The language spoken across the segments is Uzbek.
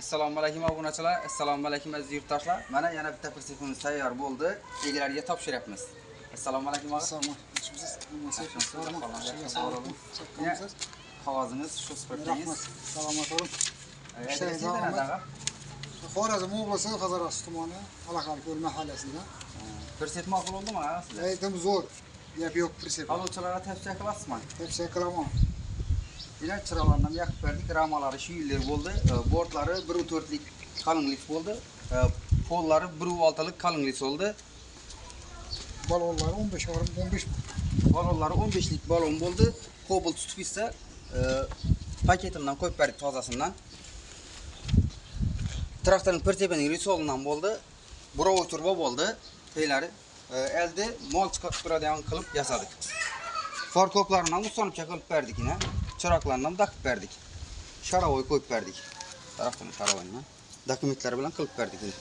Assalomu alaykum obunachilar, assalomu alaykum aziz yurtdoshlar. Mana yana bitta persepimiz tayyor bo'ldi. Egalariga topshiryapmiz. Assalomu alaykum og'a. Assalomu alaykum. Qog'ozingiz shu sifatdaysiz. Salomat bo'ling. Aytasiz-da. Xorazm oblasi Qazarasi tumani Alaqalko'l mahallasidan. Persep ma'qul bo'ldimi og'a sizlar? Aytim zo'r. Gap yo'q persep. Haydovchilarga tavsiya qilasizmi? Tavsiya qilaman. Yine çıralarından yakıp verdik. Ramaları şu yıllar oldu. Bortları 1.4'lik kalınlık oldu. Polları 1.6'lık kalınlık oldu. Balonlar 15 Balonları 15'lik balon oldu. Kobalt tutup ise paketinden koyup verdik tozasından. Traktörün pertepenin risolundan oldu. Bravo turbo oldu. Beyleri elde mol çıkarttıran kılıp yasadık. Far koplarından ustanıp çakılıp verdik yine. Çıraklarından takıp verdik. Şaravoy koyup verdik. Taraftan şaravoyla. Dokumentler bilen kılıp verdik yine.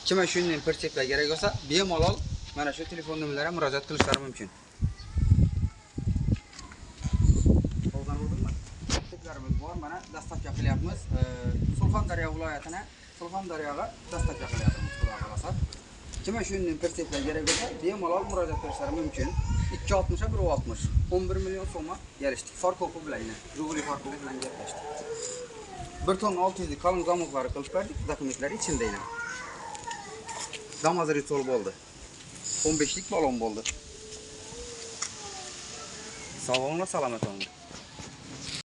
Kime şunun persepler gerek olsa bemalol mana şu telefon nömrelere müracaat kılışları mümkün. Oldan oldunmu? Perseplerimiz var. Mana dastavka qilyapmiz. Surxondaryo viloyatine Surxondaryoga dastavka qilyapmiz. Xudo xolasa. Kime şunun persepler gerek olsa bemalol müracaat kılışları mümkün. 260'a 160. 11 milyon so'mga yarıştık. Farkopu bilan yine. Juguli farkopu bilan gaplashdik. 1 ton 600'lik kalın zamoqlari qilib berdik. Dokumentlar içinde yine. Damazır sol bo'ldi. 15'lik balon bo'ldi. Sog' bo'linglar, salomat bo'linglar.